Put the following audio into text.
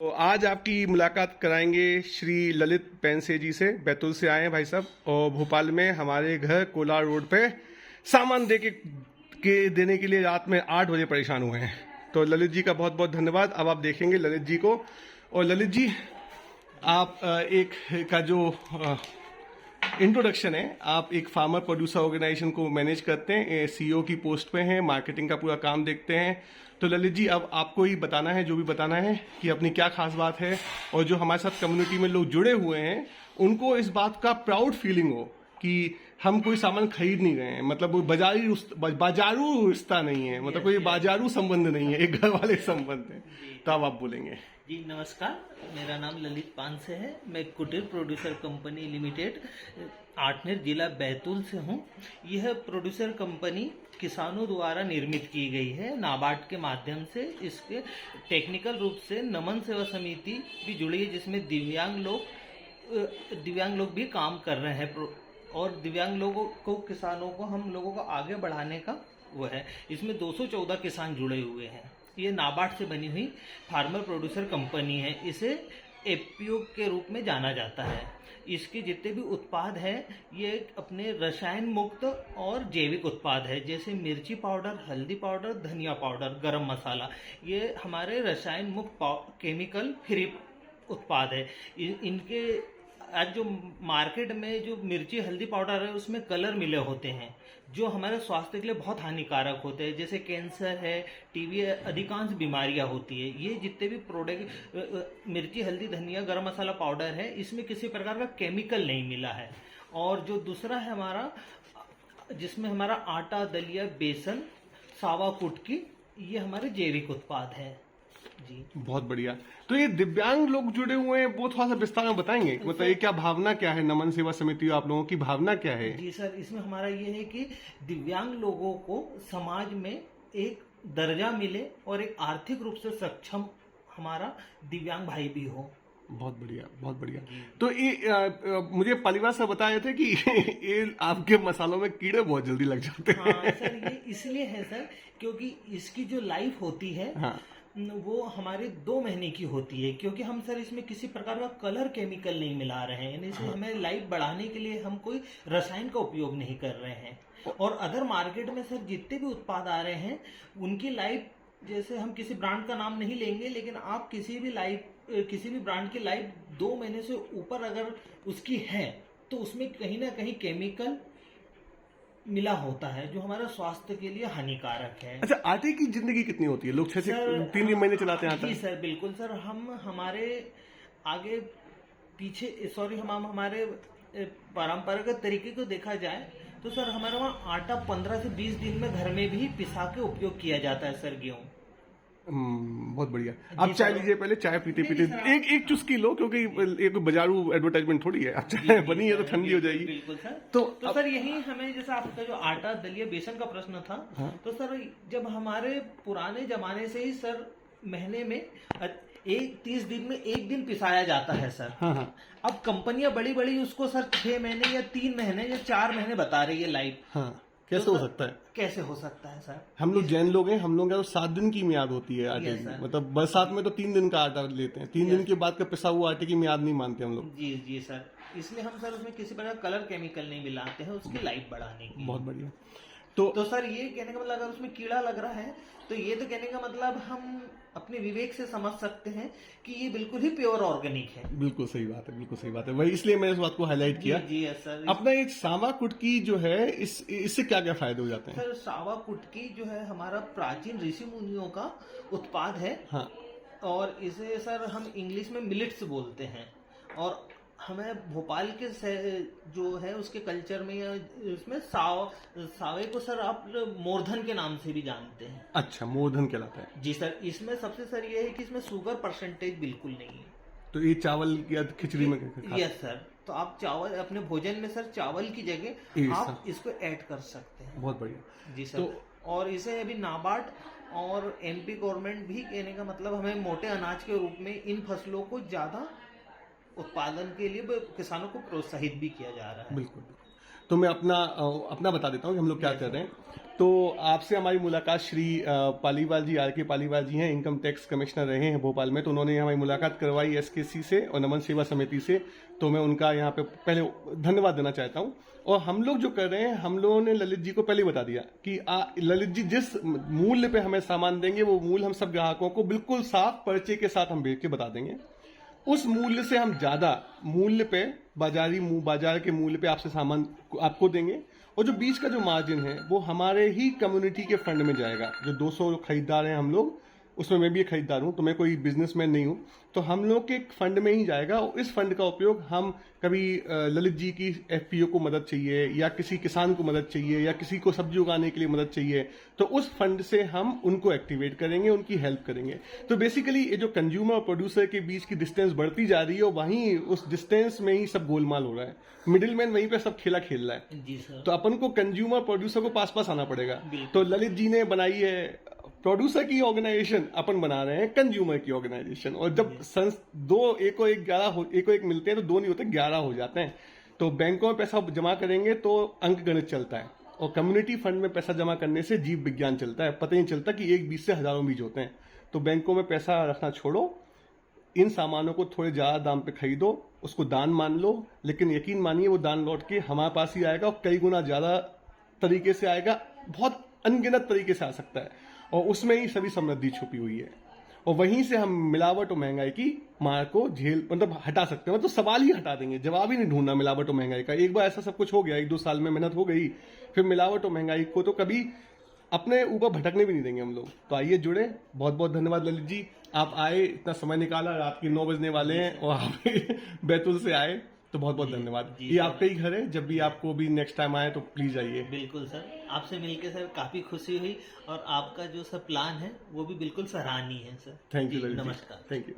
तो आज आपकी मुलाकात कराएंगे श्री ललित पेंसे जी से। बैतूल से आए हैं भाई साहब, और भोपाल में हमारे घर कोलार रोड पे सामान देने के लिए रात में 8 बजे परेशान हुए हैं। तो ललित जी का बहुत बहुत धन्यवाद। अब आप देखेंगे ललित जी को। और ललित जी, आप एक का जो इंट्रोडक्शन है, आप एक फार्मर प्रोड्यूसर ऑर्गेनाइजेशन को मैनेज करते हैं, सीईओ की पोस्ट पे हैं, मार्केटिंग का पूरा काम देखते हैं। तो ललित जी, अब आपको ही बताना है, जो भी बताना है, कि अपनी क्या खास बात है, और जो हमारे साथ कम्युनिटी में लोग जुड़े हुए हैं उनको इस बात का प्राउड फीलिंग हो कि हम कोई सामान खरीद नहीं रहे हैं। मतलब वो बाजारू रिश्ता नहीं है, मतलब कोई बाजारू संबंध नहीं है, एक घर वाले संबंध है। तो अब आप बोलेंगे। जी नमस्कार, मेरा नाम ललित पानसे है। मैं कुटीर प्रोड्यूसर कंपनी लिमिटेड आठनेर जिला बैतूल से हूँ। यह प्रोड्यूसर कंपनी किसानों द्वारा निर्मित की गई है नाबार्ड के माध्यम से। इसके टेक्निकल रूप से नमन सेवा समिति भी जुड़ी है, जिसमें दिव्यांग लोग भी काम कर रहे हैं, और दिव्यांग लोगों को, किसानों को, हम लोगों को आगे बढ़ाने का वो है। इसमें 214 किसान जुड़े हुए हैं। ये नाबार्ड से बनी हुई फार्मर प्रोड्यूसर कंपनी है। इसे एफपीओ के रूप में जाना जाता है। इसके जितने भी उत्पाद हैं ये अपने रसायन मुक्त और जैविक उत्पाद है, जैसे मिर्ची पाउडर, हल्दी पाउडर, धनिया पाउडर, गरम मसाला। ये हमारे रसायन मुक्त केमिकल फ्री उत्पाद है। इनके आज जो मार्केट में जो मिर्ची हल्दी पाउडर है उसमें कलर मिले होते हैं, जो हमारे स्वास्थ्य के लिए बहुत हानिकारक होते हैं, जैसे कैंसर है, टीबी, अधिकांश बीमारियां होती है। ये जितने भी प्रोडक्ट मिर्ची हल्दी धनिया गरम मसाला पाउडर है, इसमें किसी प्रकार का केमिकल नहीं मिला है। और जो दूसरा है हमारा, जिसमें हमारा आटा, दलिया, बेसन, सावा कुटकी, ये हमारे जैविक उत्पाद है। जी बहुत बढ़िया। तो ये दिव्यांग लोग जुड़े हुए हैं, वो थोड़ा सा विस्तार में बताएंगे? बताइए क्या भावना क्या है नमन सेवा समिति, आप लोगों की भावना क्या है? जी सर, इसमें हमारा ये है कि दिव्यांग लोगों को समाज में एक दर्जा मिले और एक आर्थिक रूप से सक्षम हमारा दिव्यांग भाई भी हो। बहुत बढ़िया, बहुत बढ़िया। तो ये मुझे परिवार से बताए थे कि ये आपके मसालों में कीड़े बहुत जल्दी लग जाते हैं। हाँ सर, ये इसलिए है सर क्योंकि इसकी जो लाइफ होती है, हाँ, वो हमारे 2 महीने की होती है, क्योंकि हम सर इसमें किसी प्रकार का कलर केमिकल नहीं मिला रहे हैं। यानी इसमें हमें लाइफ बढ़ाने के लिए हम कोई रसायन का उपयोग नहीं कर रहे हैं। और अगर मार्केट में सर जितने भी उत्पाद आ रहे हैं उनकी लाइफ, जैसे हम किसी ब्रांड का नाम नहीं लेंगे, लेकिन आप किसी भी ब्रांड की लाइफ 2 महीने से ऊपर अगर उसकी है तो उसमें कहीं ना कहीं केमिकल मिला होता है, जो हमारा स्वास्थ्य के लिए हानिकारक है। अच्छा, आटे की जिंदगी कितनी होती है? लोग 6 से 3 महीने चलाते हैं आटा। जी सर, बिल्कुल सर। हम हमारे आगे पीछे हम हमारे परंपरागत तरीके को देखा जाए तो सर हमारे वहाँ आटा 15 से 20 दिन में घर में भी पिसा के उपयोग किया जाता है सर, गेहूँ। बहुत बढ़िया। आप चाय लीजिए, पहले चाय पीते पीते एक चुस्की लो, क्योंकि ये कोई बाजारू एडवर्टाइजमेंट थोड़ी है। आप चाय बनी है तो ठंडी हो जाएगी। बिल्कुल सर। तो सर यही हमें, जैसा आपका जो आटा दलिया बेसन का प्रश्न था, हाँ? तो सर जब हमारे पुराने जमाने से ही सर महीने में 30 दिन में 1 दिन पिसाया जाता है सर। हाँ, हाँ। अब कंपनियां बड़ी बड़ी उसको सर 6 महीने या 3 महीने या 4 महीने बता रही है लाइफ। हाँ, कैसे हो सकता है? कैसे हो सकता है सर? हम लोग जैन लोग हैं, हम लोग तो 7 दिन की मियाद होती है आटे की। मतलब बरसात में तो 3 दिन का आटा लेते हैं, 3 दिन के बाद का पिसा हुआ आटे की मियाद नहीं मानते हम लोग। जी जी सर, इसलिए हम सर उसमें किसी प्रकार कलर केमिकल नहीं मिलाते हैं उसकी लाइफ बढ़ाने की। बहुत बढ़िया। तो सर ये कहने का मतलब, अगर उसमें कीड़ा लग रहा है तो ये तो कहने का मतलब हम अपने विवेक से समझ सकते हैं कि ये बिल्कुल ही प्योर ऑर्गेनिक है। बिल्कुल सही बात है, बिल्कुल सही बात है। वही इसलिए मैंने इस बात को हाईलाइट किया। जी सर। अपना एक सावा कुटकी जो है, इससे क्या क्या फायदे हो जाते हैं? सर सावा कुटकी जो है हमारा प्राचीन ऋषि मुनियों का उत्पाद है। हाँ। और इसे सर हम इंग्लिश में मिलेट्स बोलते हैं। और हमें भोपाल के जो है उसके कल्चर में या उसमें सावे को सर आप मोरधन के नाम से भी जानते हैं। अच्छा, मोरधन कहलाता है। जी सर। इसमें सबसे सर ये है कि इसमें शुगर परसेंटेज बिल्कुल नहीं है। तो ये चावल या खिचड़ी में यस सर। तो आप चावल अपने भोजन में सर चावल की जगह आप इसको ऐड कर सकते हैं। बहुत बढ़िया। जी सर। और इसे अभी नाबार्ड और एमपी गवर्नमेंट भी, कहने का मतलब हमें मोटे अनाज के रूप में इन फसलों को ज्यादा उत्पादन के लिए किसानों को प्रोत्साहित भी किया जा रहा है। बिल्कुल। तो मैं अपना बता देता हूँ कि हम लोग क्या कर रहे हैं। तो आपसे हमारी मुलाकात श्री पालीवाल जी, आर के पालीवाल जी हैं, इनकम टैक्स कमिश्नर रहे हैं भोपाल में। तो उन्होंने हमारी मुलाकात करवाई एसकेसी से और नमन सेवा समिति से। तो मैं उनका यहाँ पे पहले धन्यवाद देना चाहता हूँ। और हम लोग जो कर रहे हैं, हम लोगों ने ललित जी को पहले बता दिया कि ललित जी जिस मूल्य पे हमें सामान देंगे, वो मूल्य हम सब ग्राहकों को बिल्कुल साफ पर्चे के साथ हम भेज के बता देंगे। उस मूल्य से हम ज्यादा मूल्य पे बाजार के मूल्य पे आपसे सामान आपको देंगे। और जो बीच का जो मार्जिन है वो हमारे ही कम्युनिटी के फंड में जाएगा। जो 200 खरीदार हैं हम लोग, उसमें मैं भी एक खरीदार हूं, तो मैं कोई बिजनेसमैन नहीं हूं। तो हम लोग के फंड में ही जाएगा और इस फंड का उपयोग हम कभी ललित जी की एफपीओ को मदद चाहिए या किसी किसान को मदद चाहिए या किसी को सब्जी उगाने के लिए मदद चाहिए, तो उस फंड से हम उनको एक्टिवेट करेंगे, उनकी हेल्प करेंगे। तो बेसिकली ये जो कंज्यूमर और प्रोड्यूसर के बीच की डिस्टेंस बढ़ती जा रही है और वहीं उस डिस्टेंस में ही सब गोलमाल हो रहा है, मिडिल मैन वहीं पे सब खेला खेल रहा है। जी सर। तो अपन को कंज्यूमर प्रोड्यूसर को पास आना पड़ेगा। तो ललित जी ने बनाई है प्रोड्यूसर की ऑर्गेनाइजेशन, अपन बना रहे हैं कंज्यूमर की ऑर्गेनाइजेशन। और जब दो एक को एक मिलते हैं तो दो नहीं होते, 11 हो जाते हैं। तो बैंकों में पैसा जमा करेंगे तो अंक गणित चलता है, और कम्युनिटी फंड में पैसा जमा करने से जीव विज्ञान चलता है। पता ही नहीं चलता कि एक बीज से हजारों बीज होते हैं। तो बैंकों में पैसा रखना छोड़ो, इन सामानों को थोड़े ज्यादा दाम पे खरीदो, उसको दान मान लो, लेकिन यकीन मानिए वो दान लौट के हमारे पास ही आएगा और कई गुना ज्यादा तरीके से आएगा, बहुत अनगिनत तरीके से आ सकता है। और उसमें ही सभी समृद्धि छुपी हुई है। और वहीं से हम मिलावट और महंगाई की मार को हटा सकते हैं। मतलब सवाल ही हटा देंगे, जवाब ही नहीं ढूंढना मिलावट और महंगाई का। एक बार ऐसा सब कुछ हो गया, 1-2 साल में मेहनत हो गई, फिर मिलावट और महंगाई को तो कभी अपने ऊपर भटकने भी नहीं देंगे हम लोग। तो आइए जुड़े। बहुत बहुत धन्यवाद ललित जी, आप आए, इतना समय निकाला, रात के 9 बजने वाले हैं और आप बैतूल से आए, तो बहुत बहुत धन्यवाद। ये आपका ही घर है, जब भी आपको भी नेक्स्ट टाइम आए तो प्लीज आइए। बिल्कुल सर, आपसे मिलकर सर काफी खुशी हुई और आपका जो सर प्लान है वो भी बिल्कुल सराहनीय है sir. Thank you Lalit ji, नमस्कार। Thank you.